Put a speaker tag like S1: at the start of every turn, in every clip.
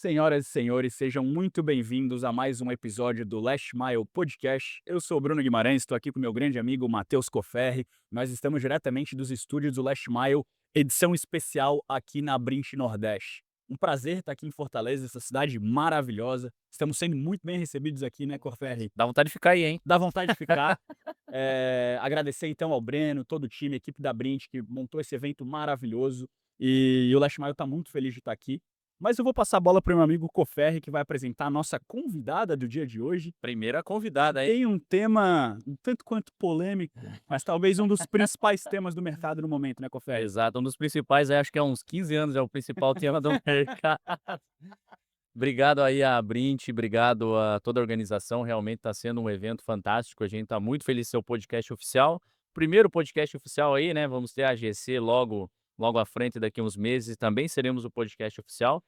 S1: Senhoras e senhores, sejam muito bem-vindos a mais um episódio do Last Mile Podcast. Eu sou o Bruno Guimarães, estou aqui com meu grande amigo Matheus Coferri. Nós estamos diretamente dos estúdios do Last Mile, edição especial aqui na Brint Nordeste. Um prazer estar aqui em Fortaleza, essa cidade maravilhosa. Estamos sendo muito bem recebidos aqui, né, Coferri?
S2: Dá vontade de ficar aí, hein?
S1: Dá vontade de ficar. Agradecer então ao Breno, todo o time, a equipe da Brint que montou esse evento maravilhoso. E o Last Mile está muito feliz de estar aqui. Mas eu vou passar a bola para o meu amigo Coferri, que vai apresentar a nossa convidada do dia de hoje.
S2: Primeira convidada, hein?
S1: Tem um tema um tanto quanto polêmico, mas talvez um dos principais temas do mercado no momento, né, Coferri?
S2: Exato, um dos principais, acho que há uns 15 anos é o principal tema do mercado. Obrigado aí a Brint, obrigado a toda a organização, realmente está sendo um evento fantástico, a gente está muito feliz de ser o podcast oficial. Primeiro podcast oficial aí, né, vamos ter a GC logo à frente daqui a uns meses, também seremos o podcast oficial.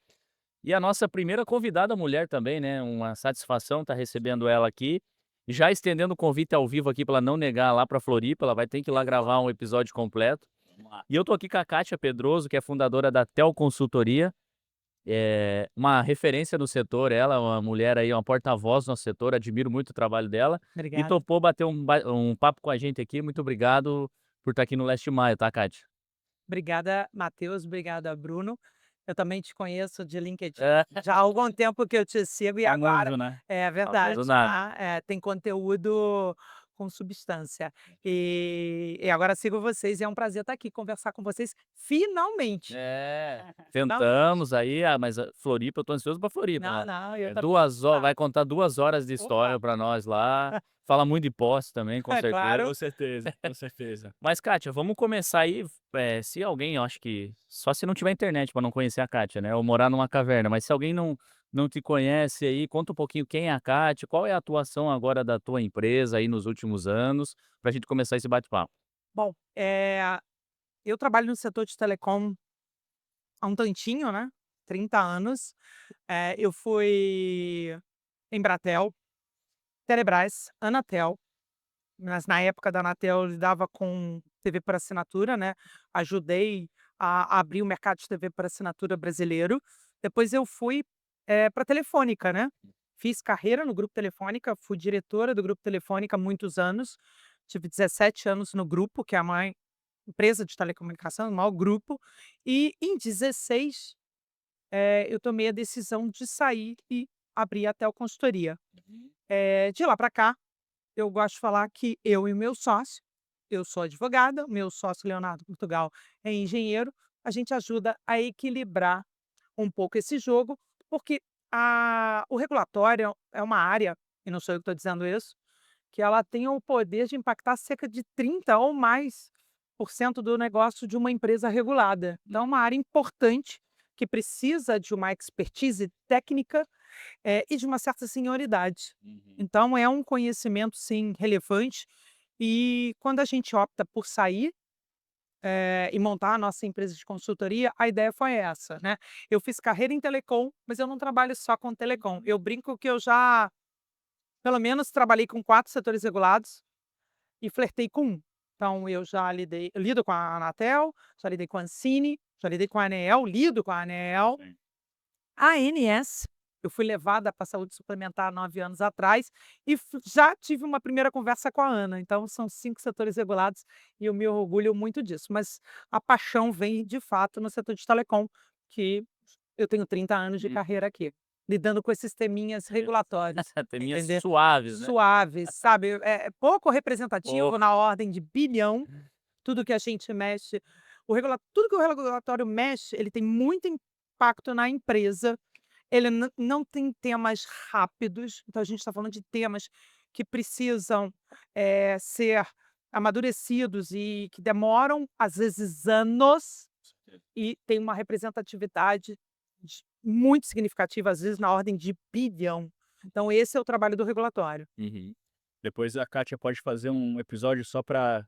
S2: E a nossa primeira convidada mulher também, né, uma satisfação estar recebendo ela aqui. Já estendendo o convite ao vivo aqui para ela não negar lá para Floripa, ela vai ter que ir lá gravar um episódio completo.
S1: Vamos lá.
S2: E eu tô aqui com a Kátia Pedroso, que é fundadora da Tel Consultoria, uma referência no setor, ela é uma mulher aí, uma porta-voz no setor, admiro muito o trabalho dela, e
S3: Obrigada.
S2: topou bater um papo com a gente aqui. Muito obrigado por estar aqui no Leste Maio, tá, Kátia?
S3: Obrigada, Matheus. Obrigada, Bruno. Eu também te conheço de LinkedIn.
S2: É,
S3: Já há algum tempo que eu te sigo e agora
S1: Famoso, né?
S3: é verdade,
S2: famoso nada.
S3: tá? Tem conteúdo com substância. E agora sigo vocês e é um prazer estar aqui, conversar com vocês finalmente.
S2: Tentamos aí, mas a Floripa, eu tô ansioso pra Floripa,
S3: Não,
S2: né.
S3: não, eu
S2: É
S3: também.
S2: 2 horas, vai contar 2 horas de
S3: Opa!
S2: história pra nós lá, fala muito de posse também, com
S3: É
S2: certeza.
S3: claro.
S1: Com certeza, com certeza.
S2: Mas Kátia, vamos começar aí, se alguém, eu acho que só se não tiver internet pra não conhecer a Kátia, né, ou morar numa caverna, mas se alguém não te conhece aí, conta um pouquinho quem é a Kátia, qual é a atuação agora da tua empresa aí nos últimos anos, pra gente começar esse bate-papo.
S3: Bom, eu trabalho no setor de telecom há um tantinho, né? 30 anos. Eu fui Embratel, Telebrás, Anatel, mas na época da Anatel eu lidava com TV por assinatura, né, ajudei a abrir o mercado de TV por assinatura brasileiro. Depois eu fui, pra Telefônica, né, fiz carreira no Grupo Telefônica, fui diretora do Grupo Telefônica há muitos anos, tive 17 anos no grupo, que é a maior empresa de telecomunicação, o maior grupo, e em 16, eu tomei a decisão de sair e abrir a Tel Consultoria. De lá para cá eu gosto de falar que eu e o meu sócio, eu sou advogada, meu sócio Leonardo Portugal é engenheiro, a gente ajuda a equilibrar um pouco esse jogo, porque o regulatório é uma área, e não sou eu que estou dizendo isso, que ela tem o poder de impactar cerca de 30 ou mais por cento do negócio de uma empresa regulada. Então, é uma área importante que precisa de uma expertise técnica e de uma certa senioridade.
S1: Uhum.
S3: Então é um conhecimento, sim, relevante. E quando a gente opta por sair, e montar a nossa empresa de consultoria, a ideia foi essa, né. Eu fiz carreira em telecom, mas eu não trabalho só com telecom. Eu brinco que eu já, pelo menos, trabalhei com 4 setores regulados e flertei com um. Então eu lido com a Anatel, já lidei com a Ancine, já lidei com a Aneel, lido com a Aneel.
S1: Sim.
S3: A ANS, eu fui levada para a saúde suplementar há 9 anos atrás e já tive uma primeira conversa com a Ana, então são 5 setores regulados e eu me orgulho muito disso, mas a paixão vem de fato no setor de telecom, que eu tenho 30 anos de
S2: Hum.
S3: carreira aqui, lidando com esses teminhas regulatórios,
S2: Teminhas
S3: entender?
S2: suaves, né.
S3: Suaves, sabe, é pouco representativo
S2: Pouco.
S3: na ordem de bilhão, tudo que a gente mexe, tudo que o regulatório mexe, ele tem muito impacto na empresa, ele não tem temas rápidos, então a gente está falando de temas que precisam, ser amadurecidos e que demoram, às vezes, anos, e tem uma representatividade muito significativa, às vezes na ordem de bilhão. Então esse é o trabalho do regulatório.
S2: Uhum.
S1: Depois a Kátia pode fazer um episódio só para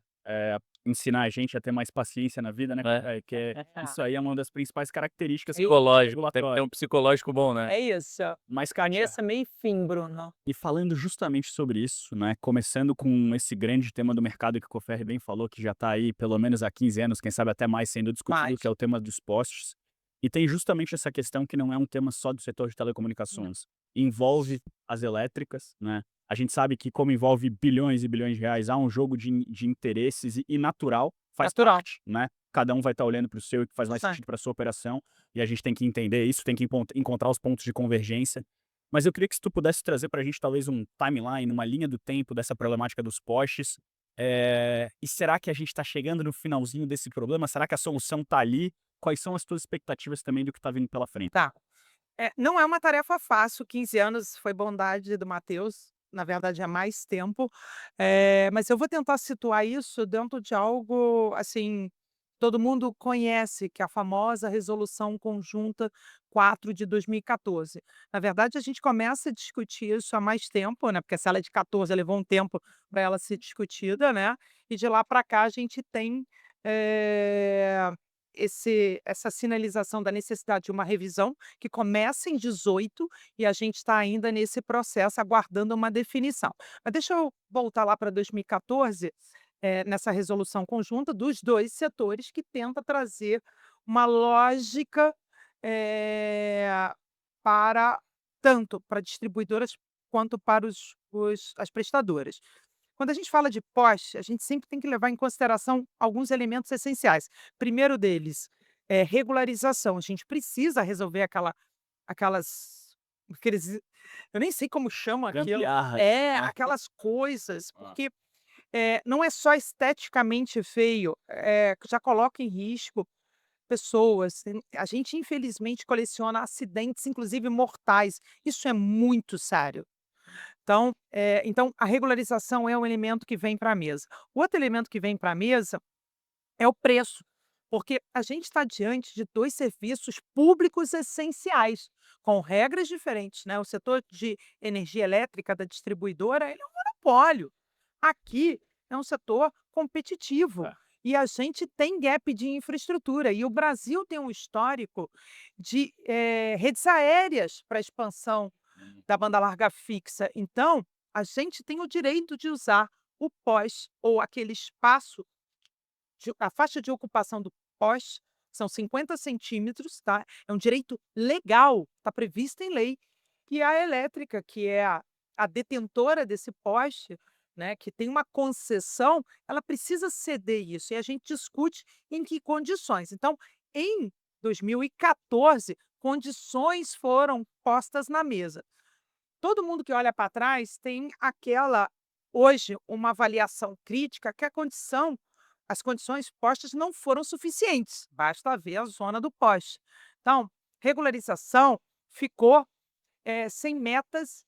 S1: ensinar a gente a ter mais paciência na vida, né,
S2: É.
S1: que isso aí é uma das principais características do
S2: Psicológico, tem que ter
S1: regulatório.
S2: um psicológico bom, né.
S3: É isso.
S1: Mas Kátia,
S3: Conheça meio fim, Bruno.
S1: e falando justamente sobre isso, né, começando com esse grande tema do mercado que o Coferri bem falou, que já está aí pelo menos há 15 anos, quem sabe até mais sendo discutido,
S3: Mais.
S1: que é o tema dos postes. E tem justamente essa questão que não é um tema só do setor de
S3: Não.
S1: telecomunicações, envolve as elétricas, né. A gente sabe que como envolve bilhões e bilhões de reais, há um jogo de interesses e natural, faz
S3: Natural.
S1: parte, né. Cada um vai estar olhando para o seu e que faz mais
S3: Sim.
S1: sentido para a sua operação, e a gente tem que entender isso, tem que encontrar os pontos de convergência. Mas eu queria que se tu pudesse trazer para a gente talvez um timeline, uma linha do tempo dessa problemática dos postes, e será que a gente está chegando no finalzinho desse problema? Será que a solução está ali? Quais são as tuas expectativas também do que está vindo pela frente?
S3: Tá. Não é uma tarefa fácil, 15 anos foi bondade do Matheus, na verdade é mais tempo, mas eu vou tentar situar isso dentro de algo, assim, todo mundo conhece, que é a famosa Resolução Conjunta 4 de 2014. Na verdade, a gente começa a discutir isso há mais tempo, né, porque se ela é de 14, levou um tempo para ela ser discutida, né, e de lá para cá a gente tem, eh, essa sinalização da necessidade de uma revisão que começa em 18 e a gente está ainda nesse processo aguardando uma definição. Mas deixa eu voltar lá para 2014, nessa resolução conjunta dos 2 setores que tenta trazer uma lógica, eh, para tanto para distribuidoras quanto para as prestadoras. Quando a gente fala de poste, a gente sempre tem que levar em consideração alguns elementos essenciais. Primeiro deles, é regularização. A gente precisa resolver aquelas aqueles eu nem sei como chama aquilo.
S1: Gambiarra, né.
S3: Aquelas coisas,
S1: Hã.
S3: porque, não é só esteticamente feio, já coloca em risco pessoas. A gente infelizmente coleciona acidentes, inclusive mortais. Isso é muito sério. Então a regularização é um elemento que vem para a mesa. O outro elemento que vem para a mesa é o preço, porque a gente está diante de 2 serviços públicos essenciais, com regras diferentes, né. O setor de energia elétrica da distribuidora, ele é um monopólio. Aqui é um setor competitivo
S1: É.
S3: e a gente tem gap de infraestrutura, e o Brasil tem um histórico de, redes aéreas para expansão da banda larga fixa. Então, a gente tem o direito de usar o pós ou aquele espaço a faixa de ocupação do pós são 50 centímetros, tá, é um direito legal, está previsto em lei, e a elétrica, que é a detentora desse poste, né, que tem uma concessão, ela precisa ceder isso, e a gente discute em que condições. Então, em 2014, condições foram postas na mesa. Todo mundo que olha para trás tem hoje, uma avaliação crítica que as condições postas não foram suficientes, basta ver a zona do poste. Então, regularização ficou, sem metas,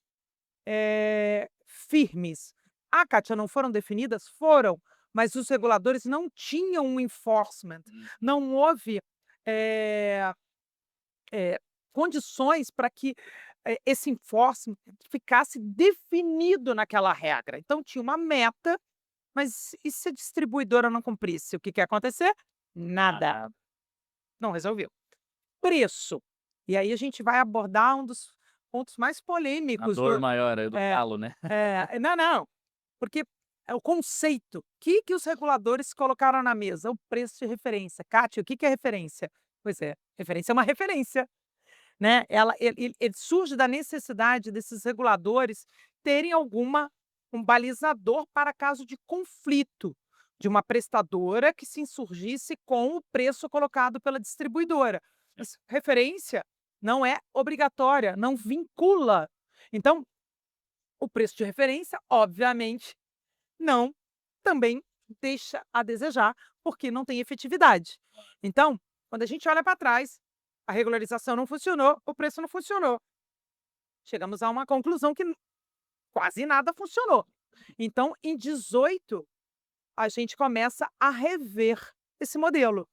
S3: firmes. Ah, Kátia, não foram definidas? Foram, mas os reguladores não tinham um enforcement, não houve, eh eh, condições para que, esse enforcement ficasse definido naquela regra. Então tinha uma meta, mas e se a distribuidora não cumprisse, o que que ia acontecer? Nada,
S1: Ah,
S3: não resolveu. Preço, e aí a gente vai abordar um dos pontos mais
S2: A
S3: polêmicos
S2: dor maior é do
S3: é,
S2: galo, né.
S3: não, porque é o conceito. Que os reguladores colocaram na mesa? O preço de referência. Kátia, o que que é referência? Pois é, referência é uma referência. Né, ele surge da necessidade desses reguladores terem um balizador para caso de conflito, de uma prestadora que se insurgisse com o preço colocado pela distribuidora. Mas referência não é obrigatória, não vincula. Então, o preço de referência, obviamente, não também deixa a desejar, porque não tem efetividade. Então, quando a gente olha para trás, a regularização não funcionou, o preço não funcionou. Chegamos a uma conclusão que quase nada funcionou. Então, em 18, a gente começa a rever esse modelo.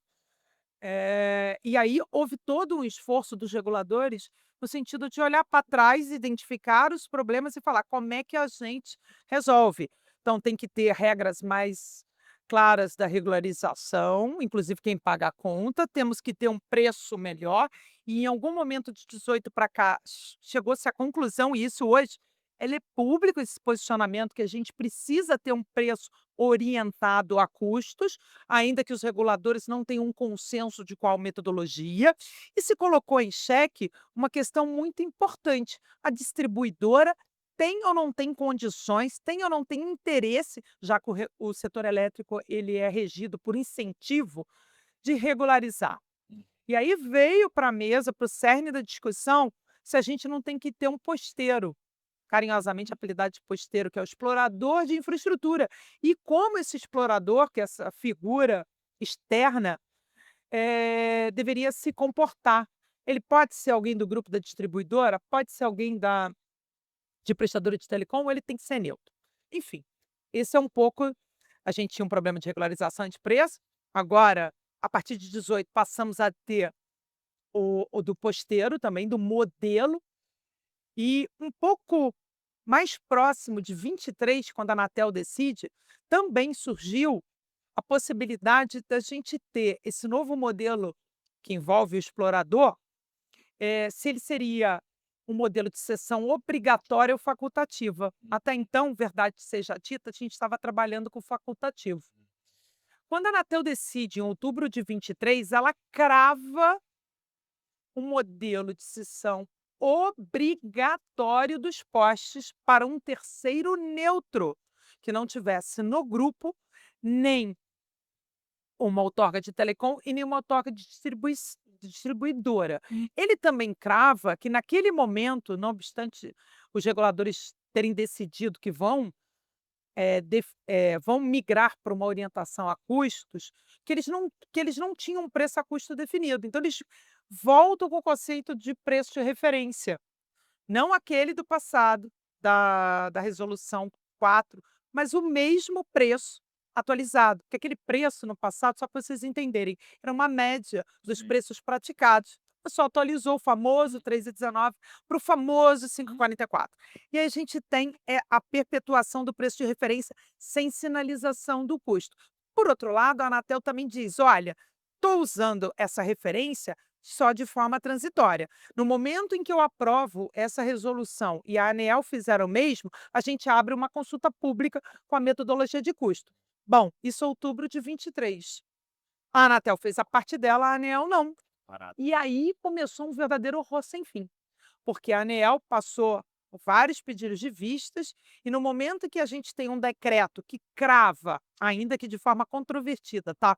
S3: E aí houve todo um esforço dos reguladores no sentido de olhar para trás, identificar os problemas e falar como é que a gente resolve. Então tem que ter regras mais claras da regularização, inclusive quem paga a conta, temos que ter um preço melhor, e em algum momento de 18 para cá chegou-se à conclusão, e isso hoje Ele é público, esse posicionamento, que a gente precisa ter um preço orientado a custos, ainda que os reguladores não tenham um consenso de qual metodologia, e se colocou em xeque uma questão muito importante: a distribuidora tem ou não tem condições, tem ou não tem interesse, já que o setor elétrico ele é regido por incentivo, de regularizar. E aí veio para a mesa, para o cerne da discussão, se a gente não tem que ter um posteiro, carinhosamente apelidado de posteiro, que é o explorador de infraestrutura. E como esse explorador, que é essa figura externa, deveria se comportar. Ele pode ser alguém do grupo da distribuidora, pode ser alguém de prestadora de telecom, ou ele tem que ser neutro. Enfim, esse é um pouco. A gente tinha um problema de regularização de preço, agora, a partir de 18, passamos a ter o do posteiro também, do modelo, e um pouco mais próximo de 23, quando a Anatel decide, também surgiu a possibilidade da gente ter esse novo modelo que envolve o explorador, se ele seria um modelo de cessão obrigatória ou facultativa. Até então, verdade seja dita, a gente estava trabalhando com facultativo. Quando a Anatel decide, em outubro de 23, ela crava um modelo de cessão obrigatório dos postes para um terceiro neutro, que não tivesse no grupo nem uma outorga de telecom e nem uma outorga de distribuidora. Ele também crava que, naquele momento, não obstante os reguladores terem decidido que vão migrar para uma orientação a custos, que eles não tinham um preço a custo definido. Então, eles voltam com o conceito de preço de referência, não aquele do passado, da resolução 4, mas o mesmo preço atualizado, porque aquele preço no passado, só para vocês entenderem, era uma média dos
S1: Sim.
S3: preços praticados. O pessoal atualizou o famoso 3,19 para o famoso 5,44. E aí a gente tem a perpetuação do preço de referência sem sinalização do custo. Por outro lado, a Anatel também diz: olha, estou usando essa referência só de forma transitória. No momento em que eu aprovo essa resolução e a ANEEL fizer o mesmo, a gente abre uma consulta pública com a metodologia de custo. Bom, isso é outubro de 23. A Anatel fez a parte dela, a ANEEL não.
S1: Parado.
S3: E aí começou um verdadeiro horror sem fim, porque a ANEEL passou vários pedidos de vistas, e no momento que a gente tem um decreto que crava, ainda que de forma controvertida, tá,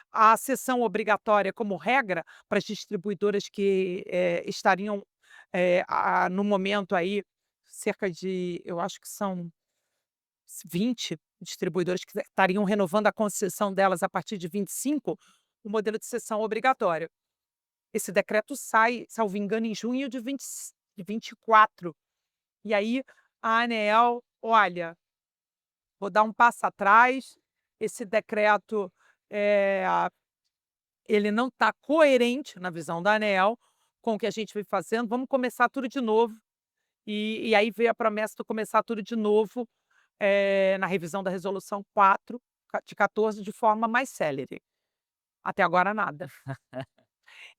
S3: a cessão obrigatória como regra para as distribuidoras que estariam, no momento aí, cerca de, eu acho que são 20 distribuidoras que estariam renovando a concessão delas a partir de 25, o modelo de cessão obrigatório. Esse decreto sai, salvo engano, em junho de 24. E aí a ANEEL, olha, vou dar um passo atrás, esse decreto, ele não está coerente, na visão da ANEEL, com o que a gente vem fazendo, vamos começar tudo de novo. E aí veio a promessa de começar tudo de novo, na revisão da resolução 4, de 14, de forma mais célere. Até agora nada.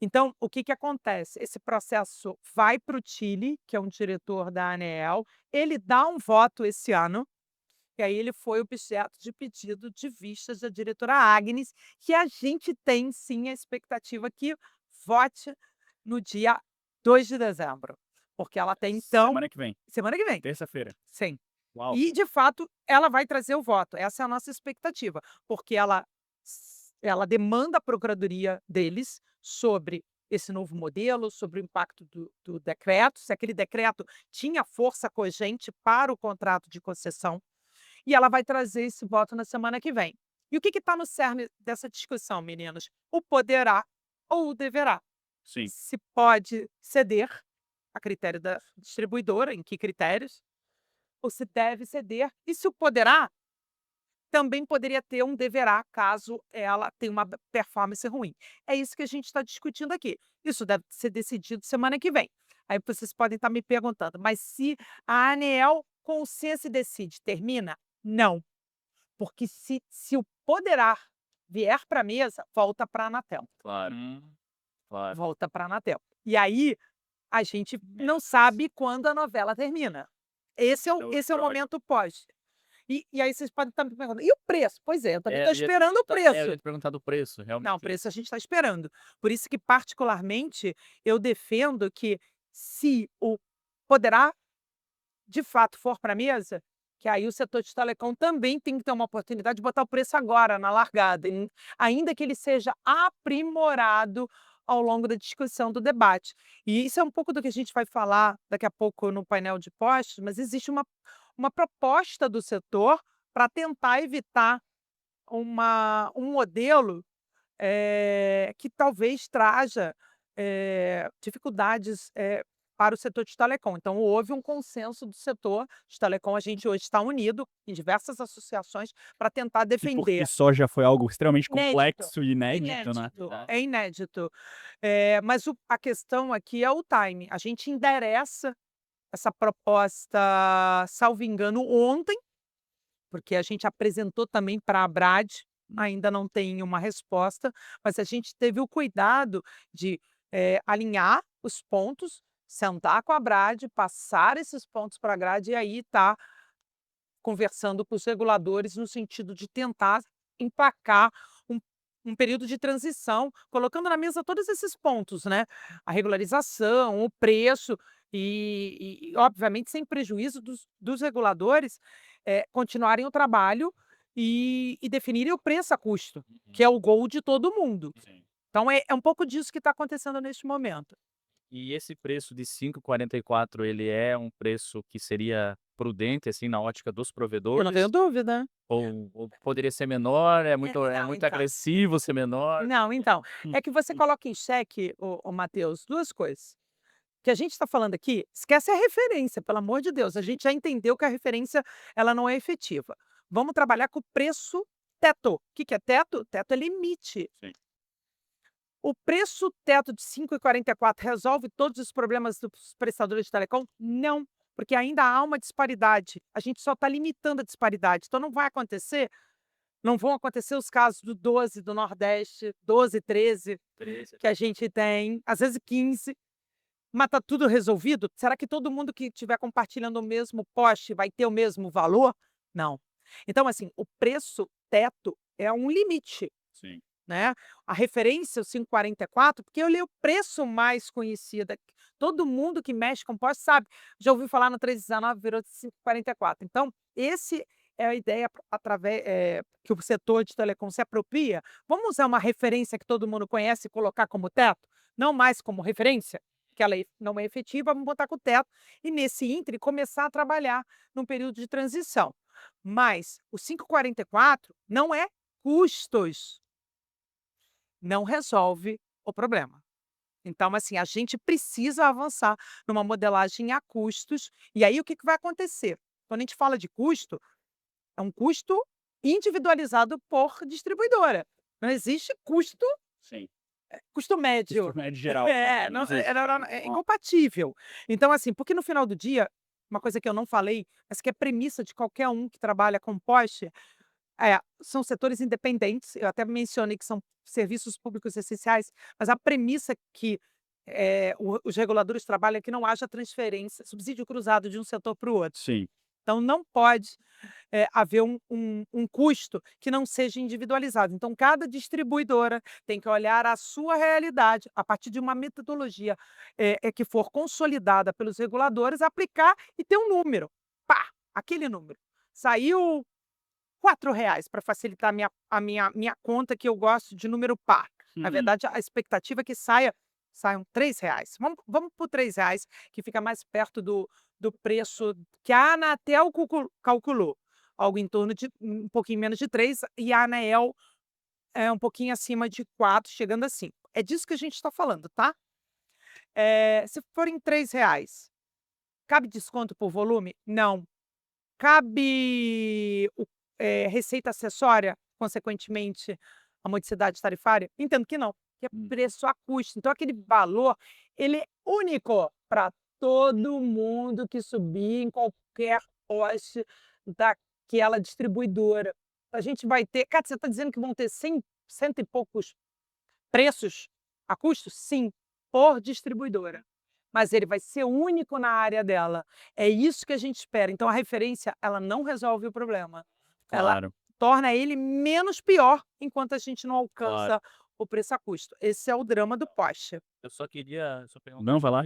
S3: Então, o que acontece? Esse processo vai para o Tille, que é um diretor da ANEEL, ele dá um voto esse ano, e aí ele foi objeto de pedido de vistas da diretora Agnes, que a gente tem sim a expectativa que vote no dia 2 de dezembro, porque ela tem então
S1: Semana que vem,
S3: terça-feira.
S1: terça-feira.
S3: Sim.
S1: Uau.
S3: E, de fato, ela vai trazer o voto, essa é a nossa expectativa, porque ela demanda a procuradoria deles sobre esse novo modelo, sobre o impacto do decreto, se aquele decreto tinha força cogente para o contrato de concessão, e ela vai trazer esse voto na semana que vem. E o que está no cerne dessa discussão, meninos? O poderá ou o deverá.
S1: Sim.
S3: Se pode ceder a critério da distribuidora, em que critérios, ou se deve ceder, e se o poderá também poderia ter um deverá, caso ela tenha uma performance ruim. É isso que a gente está discutindo aqui. Isso deve ser decidido semana que vem. Aí vocês podem estar me perguntando, mas se a ANEEL com o se decide, termina? Não. Porque se o poderá vier para a mesa, volta para a Anatel.
S2: Claro, claro.
S3: Volta para a Anatel. E aí a gente não sabe quando a novela termina. Esse é
S1: Então,
S3: o
S1: ótimo.
S3: momento pós. E aí vocês podem estar me perguntando: "E o preço?". Pois é, eu também estou
S2: eu ia
S3: esperando o
S2: eu ia
S3: preço.
S2: te perguntar do preço,
S3: Não, o
S2: realmente.
S3: preço a gente está esperando. Por isso que particularmente eu defendo que se o Poderá de fato for para a mesa, que aí o setor de telecom também tem que ter uma oportunidade de botar o preço agora, na largada, ainda que ele seja aprimorado ao longo da discussão do debate. E isso é um pouco do que a gente vai falar daqui a pouco no painel de postos, mas existe uma proposta do setor para tentar evitar um modelo que talvez traja dificuldades para o setor de telecom. Então, houve um consenso do setor de telecom. A gente hoje está unido em diversas associações para tentar
S1: Que por si
S3: defender.
S1: só já foi algo extremamente
S3: Inédito,
S1: complexo e inédito, né?
S3: inédito,
S2: Verdade.
S3: é inédito. Mas a questão aqui é o time. A gente endereça essa proposta, salvo engano, ontem, porque a gente apresentou também para a Abrad, ainda não tem uma resposta, mas a gente teve o cuidado de, alinhar os pontos, sentar com a Abrad, passar esses pontos para a grade e aí estar conversando com os reguladores no sentido de tentar emplacar um período de transição, colocando na mesa todos esses pontos, né, a regularização, o preço e obviamente sem prejuízo dos reguladores, continuarem o trabalho e definirem o preço a custo, que é o goal de todo mundo.
S2: Sim.
S3: Então é um pouco disso que está acontecendo neste momento.
S2: E esse preço de 5,44 ele é um preço que seria prudente, assim, na ótica dos
S3: Eu não tenho
S2: provedores?
S3: dúvida.
S2: Ou poderia ser menor? É
S3: Não,
S2: muito
S3: então.
S2: agressivo ser menor?
S3: Não, então,
S2: Hum,
S3: é que você coloca em xeque, ô Matheus, 2 coisas. O que a gente está falando aqui, esquece a referência, pelo amor de Deus, a gente já entendeu que a referência, ela não é efetiva. Vamos trabalhar com o preço teto. O que que é teto? Teto é limite.
S2: sim.
S3: O preço teto de 5,44 resolve todos os problemas dos prestadores de telecom? Não, porque ainda há uma disparidade. A gente só está limitando a disparidade. Então não vão acontecer os casos do 12 do Nordeste, 12, 13,
S2: 13.
S3: que a gente tem, às vezes 15, mas está tudo resolvido? Será que todo mundo que estiver compartilhando o mesmo poste vai ter o mesmo valor? Não. Então, assim, o preço teto é um limite,
S2: Sim.
S3: né? A referência, o 5,44, porque ele é o preço mais conhecido. Todo mundo que mexe com poste sabe. Já ouviu falar no 3,19, virou 5,44. Então, esse é a ideia através que o setor de telecom se apropria. Vamos usar uma referência que todo mundo conhece e colocar como teto? Não mais como referência, que ela não é efetiva, vamos botar com o teto. E nesse íntere, começar a trabalhar num período de transição. Mas o 5,44 não é custos, não resolve o problema. Então, assim, a gente precisa avançar numa modelagem a custos, e aí o que que vai acontecer? Quando a gente fala de custo, é um custo individualizado por distribuidora. Não existe
S1: Sim.
S3: custo médio.
S1: Custo médio geral.
S3: É,
S1: Não
S3: não
S1: existe.
S3: é incompatível. Então, assim, porque no final do dia, uma coisa que eu não falei, mas que é premissa de qualquer um que trabalha com poste, são setores independentes, eu até mencionei que são serviços públicos essenciais, mas a premissa que, os reguladores trabalham é que não haja transferência, subsídio cruzado de um setor para o outro.
S1: Sim.
S3: Então não pode, haver um custo que não seja individualizado. Então cada distribuidora tem que olhar a sua realidade, a partir de uma metodologia, que for consolidada pelos reguladores, aplicar e ter um número. Pá, aquele número. Saiu R$ 4 para facilitar a minha conta, que eu gosto de número par. Na
S1: Uhum.
S3: verdade, a expectativa é que saiam R$ 3. Vamos por R$ 3, que fica mais perto do preço que a Anatel calculou, algo em torno de um pouquinho menos de 3, e a Anael é um pouquinho acima de 4, chegando a 5. É disso que a gente está falando, tá? Se forem R$ 3, cabe desconto por volume? Não. Cabe receita acessória, consequentemente, a modicidade tarifária? Entendo que não, que é
S1: Hum.
S3: preço a custo. Então aquele valor, ele é único para todo mundo que subir em qualquer poste daquela distribuidora. A gente vai ter, cara, você está dizendo que vão ter 100, cento e poucos preços a custo? Sim, por distribuidora. mas ele vai ser único na área dela. É isso que a gente espera. Então a referência, ela não resolve o problema. Ela
S2: Claro,
S3: torna ele menos pior enquanto a gente não
S2: claro.
S3: alcança o preço a custo. Esse é o drama do Porsche.
S2: Eu só queria só perguntar
S1: Não, vai lá.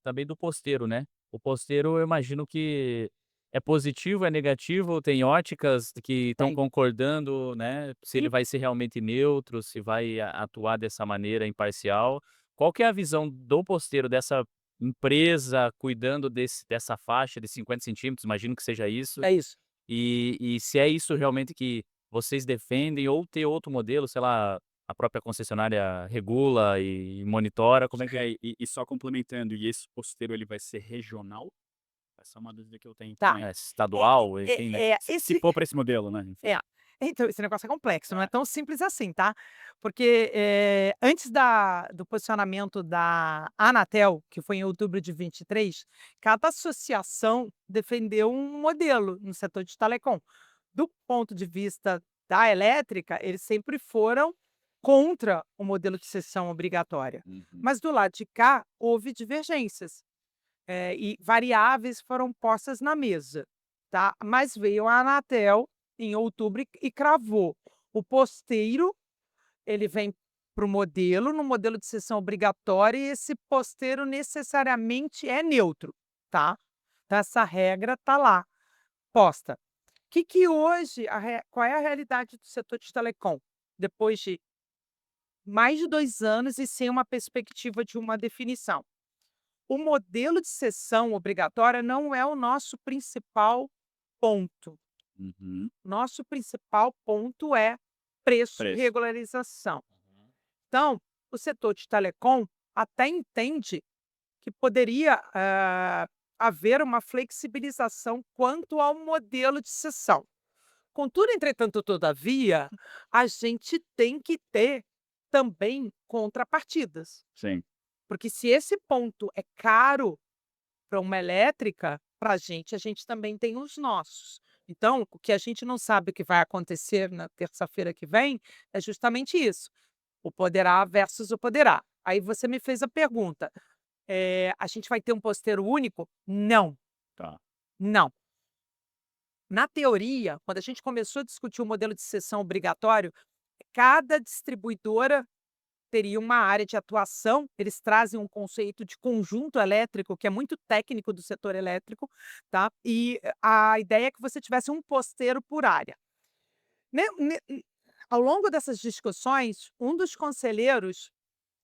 S2: também do posteiro, né. O posteiro eu imagino que é positivo, é negativo, tem óticas que estão
S3: Tem.
S2: concordando, né, se ele
S3: E
S2: vai ser realmente neutro, se vai atuar dessa maneira imparcial. Qual que é a visão do posteiro, dessa empresa cuidando dessa faixa de 50 centímetros, imagino que seja isso,
S3: é isso.
S2: e se é isso realmente que vocês defendem ou ter outro modelo, sei lá, a própria concessionária regula e monitora, como é que é?
S1: E só complementando, e esse posteiro ele vai ser regional? Essa é uma dúvida que eu tenho
S3: Tá.
S1: também.
S2: É estadual, enfim, né.
S1: Se for para esse modelo, né? Enfim.
S3: É. Então, esse negócio é complexo, não é tão simples assim, tá. Porque, antes do posicionamento da Anatel, que foi em outubro de 23, cada associação defendeu um modelo no setor de telecom. Do ponto de vista da elétrica, eles sempre foram contra o modelo de cessão obrigatória.
S1: Uhum.
S3: Mas do lado de cá, houve divergências, e variáveis foram postas na mesa, tá. Mas veio a Anatel em outubro e cravou. O posteiro, ele vem para o modelo, no modelo de cessão obrigatória, e esse posteiro necessariamente é neutro, tá. Então essa regra tá lá, posta. Que hoje qual é a realidade do setor de telecom? Depois de mais de 2 anos e sem uma perspectiva de uma definição. O modelo de cessão obrigatória não é o nosso principal ponto.
S1: Uhum.
S3: Nosso principal ponto é preço e
S1: Preço.
S3: regularização. Então, o setor de telecom até entende que poderia, haver uma flexibilização quanto ao modelo de cessão. Contudo, entretanto, todavia, a gente tem que ter também contrapartidas,
S1: Sim.
S3: porque se esse ponto é caro para uma elétrica, para a gente também tem os nossos. Então, o que a gente não sabe o que vai acontecer na terça-feira que vem é justamente isso, o poderá versus o poderá. Aí você me fez a pergunta, a gente vai ter um posteiro único? Não,
S1: Tá.
S3: não. Na teoria, quando a gente começou a discutir o modelo de cessão obrigatório, cada distribuidora teria uma área de atuação, eles trazem um conceito de conjunto elétrico, que é muito técnico do setor elétrico, tá, e a ideia é que você tivesse um posteiro por área. Ao longo dessas discussões, um dos conselheiros,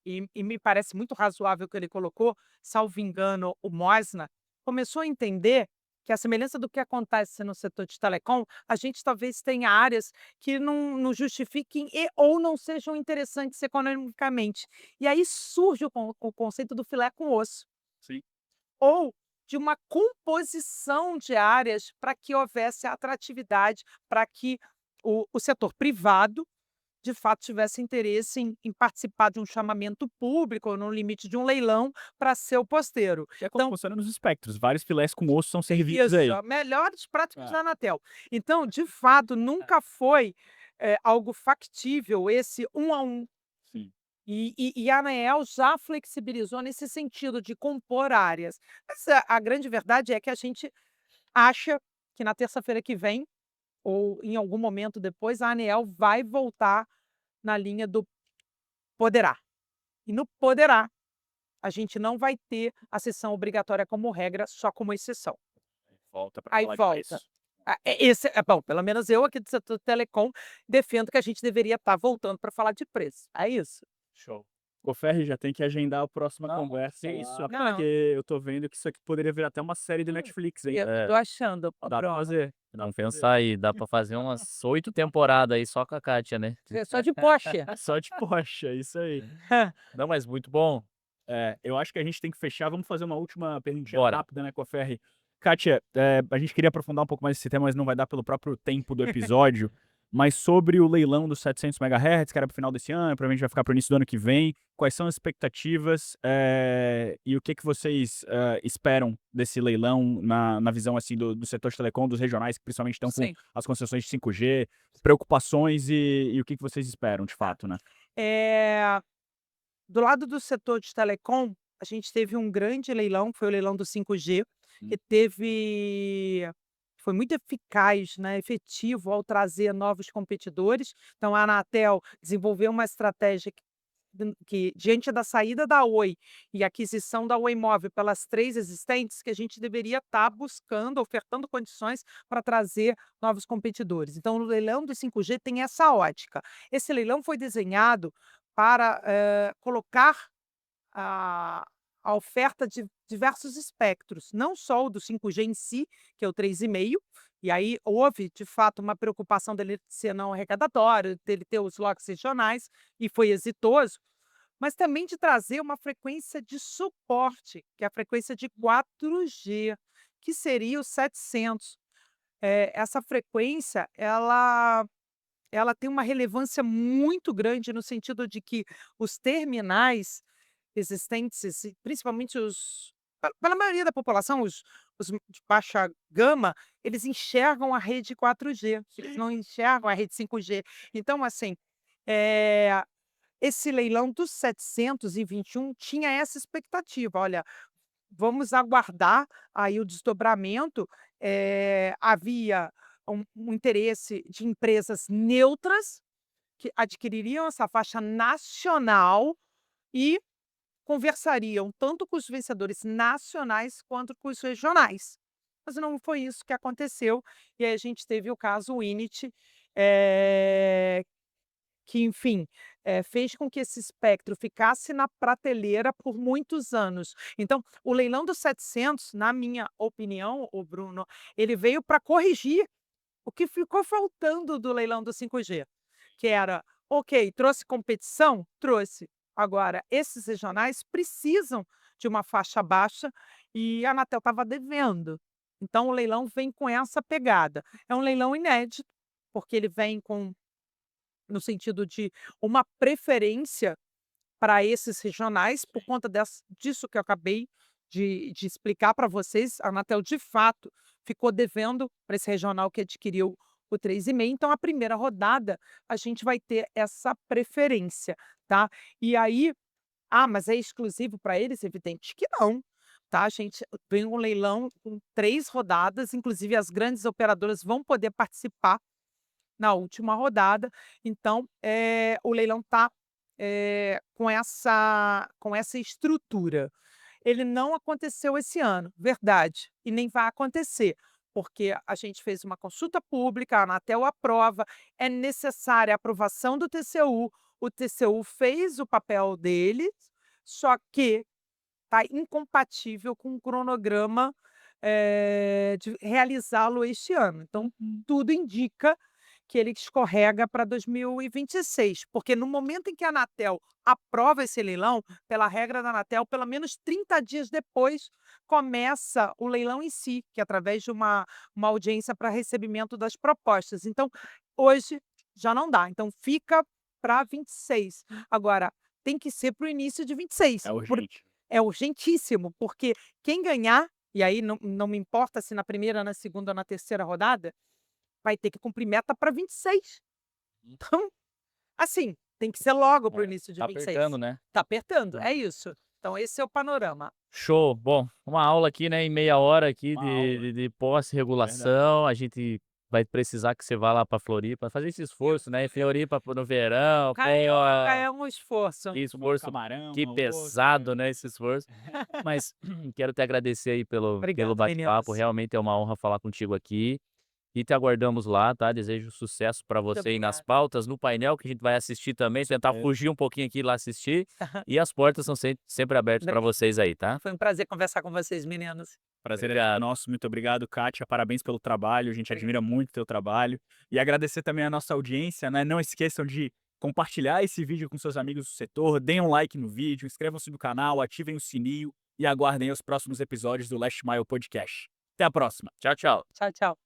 S3: e me parece muito razoável o que ele colocou, salvo engano, o Mosna, começou a entender que, a semelhança do que acontece no setor de telecom, a gente talvez tenha áreas que não justifiquem e ou não sejam interessantes economicamente. E aí surge o conceito do filé com osso,
S1: Sim.
S3: ou de uma composição de áreas para que houvesse atratividade, para que o setor privado de fato tivesse interesse em participar de um chamamento público ou no limite de um leilão para ser o posteiro.
S1: Que é como
S3: Então,
S1: funciona nos espectros. Vários filés com osso são servidos
S3: isso,
S1: aí.
S3: melhores práticas
S1: É.
S3: da Anatel. Então, de fato, nunca foi, algo factível esse 1 a 1.
S1: Sim.
S3: E a ANEEL já flexibilizou nesse sentido de compor áreas. Mas a grande verdade é que a gente acha que na terça-feira que vem, ou em algum momento depois, a ANEEL vai voltar na linha do poderá. E no poderá, a gente não vai ter a sessão obrigatória como regra, só como exceção.
S1: Volta para
S3: Aí
S1: falar de
S3: volta.
S1: preço.
S3: Esse é bom, pelo menos eu aqui do setor telecom defendo que a gente deveria estar voltando para falar de preço. É isso.
S1: Show. Ô Ferri, já tem que agendar a próxima
S2: Não,
S1: conversa
S2: que
S1: lá,
S2: isso,
S3: Não,
S1: porque eu tô vendo que isso aqui poderia virar até uma série do Netflix, hein?
S3: eu
S2: É,
S3: tô achando,
S1: Dá pra fazer.
S2: vamos pensar aí, dá pra fazer umas 8 temporadas aí só com a Kátia, né.
S3: Só de Porsche.
S1: Só de Porsche, é isso aí.
S2: Não, mas muito bom.
S1: Eu acho que a gente tem que fechar. Vamos fazer uma última perguntinha
S2: Bora.
S1: rápida, né, com a Ferri. Kátia, a gente queria aprofundar um pouco mais esse tema, mas não vai dar pelo próprio tempo do episódio. Mas sobre o leilão dos 700 MHz, que era pro final desse ano, provavelmente vai ficar pro início do ano que vem. Quais são as expectativas, e o que que vocês esperam desse leilão na visão assim do setor de telecom, dos regionais, que principalmente estão com
S3: Sim.
S1: as concessões de 5G, preocupações e o que que vocês esperam de fato, né?
S3: Do lado do setor de telecom, a gente teve um grande leilão, que foi o leilão do 5G, que foi muito eficaz, né, efetivo ao trazer novos competidores. Então a Anatel desenvolveu uma estratégia que diante da saída da Oi e aquisição da Oi Móvel pelas 3 existentes, que a gente deveria estar buscando, ofertando condições para trazer novos competidores. Então o leilão do 5G tem essa ótica. Esse leilão foi desenhado para, colocar a a oferta de diversos espectros, não só o do 5G em si, que é o 3,5, e aí houve, de fato, uma preocupação dele ser não arrecadatório, dele ter os lotes regionais, e foi exitoso, mas também de trazer uma frequência de suporte, que é a frequência de 4G, que seria o 700. Essa frequência, ela tem uma relevância muito grande no sentido de que os terminais existentes, e principalmente pela maioria da população, os de baixa gama, eles enxergam a rede 4G, eles não enxergam a rede 5G. Então, assim, eh, esse leilão dos 721 tinha essa expectativa: "Olha, vamos aguardar aí o desdobramento". Havia um interesse de empresas neutras, que adquiririam essa faixa nacional e conversariam tanto com os vencedores nacionais quanto com os regionais. Mas não foi isso que aconteceu, e aí a gente teve o caso Winit, eh, que enfim, fez com que esse espectro ficasse na prateleira por muitos anos. Então, o leilão dos 700, na minha opinião, o Bruno, ele veio para corrigir o que ficou faltando do leilão do 5G, que era, ok, trouxe competição? Trouxe. Agora, esses regionais precisam de uma faixa baixa e a Anatel estava devendo. Então, o leilão vem com essa pegada. É um leilão inédito, porque ele vem no sentido de uma preferência para esses regionais, por conta disso que eu acabei de explicar para vocês. A Anatel, de fato, ficou devendo para esse regional que adquiriu o 3,5. Então, a primeira rodada, a gente vai ter essa preferência, tá? E aí, mas é exclusivo para eles? Evidente que não, tá? A gente vem um leilão com 3 rodadas, inclusive as grandes operadoras vão poder participar na última rodada. Então, o leilão está com essa estrutura. Ele não aconteceu esse ano, verdade, e nem vai acontecer, porque a gente fez uma consulta pública, a Anatel aprova, é necessária a aprovação do TCU, o TCU fez o papel dele, só que está incompatível com o cronograma, de realizá-lo este ano. Então, tudo indica que ele escorrega para 2026, porque no momento em que a Anatel aprova esse leilão, pela regra da Anatel, pelo menos 30 dias depois começa o leilão em si, que é através de uma audiência para recebimento das propostas. Então, hoje já não dá, então fica para 26. Agora, tem que ser para o início de 26,
S1: É urgente.
S3: é urgentíssimo, porque quem ganhar, e aí não me importa se na primeira, na segunda ou na terceira rodada, vai ter que cumprir meta para 26. Então, assim, tem que ser logo para o início de
S2: Tá
S3: 26.
S2: apertando, né?
S3: Tá apertando, é isso. Então esse é o panorama.
S2: Show. Bom, uma aula aqui, né, em meia hora aqui
S1: Uma aula.
S2: de pós-regulação. A gente vai precisar que você vá lá para Floripa, fazer esse esforço, né, em Floripa no verão, tem
S3: É um esforço.
S2: que esforço,
S1: Camarão,
S2: que
S1: almoço,
S2: pesado, né, esse esforço. Mas quero te agradecer aí pelo
S3: Obrigada,
S2: bate-papo,
S3: meninas.
S2: realmente é uma honra falar contigo aqui. E te aguardamos lá, tá? Desejo sucesso para você aí nas
S3: obrigada.
S2: pautas, no painel que a gente vai assistir também, tentar
S1: certeza.
S2: fugir um pouquinho aqui e lá assistir. E as portas são sempre abertas para vocês aí, tá?
S3: Foi um prazer conversar com vocês, meninos.
S1: Prazer é
S2: Obrigado.
S1: nosso. Muito obrigado, Kátia. Parabéns pelo trabalho. A gente admira muito o teu trabalho. E agradecer também a nossa audiência, né? Não esqueçam de compartilhar esse vídeo com seus amigos do setor, deem um like no vídeo, inscrevam-se no canal, ativem o sininho e aguardem os próximos episódios do Last Mile Podcast. Até a próxima.
S2: Tchau, tchau.
S3: Tchau, tchau.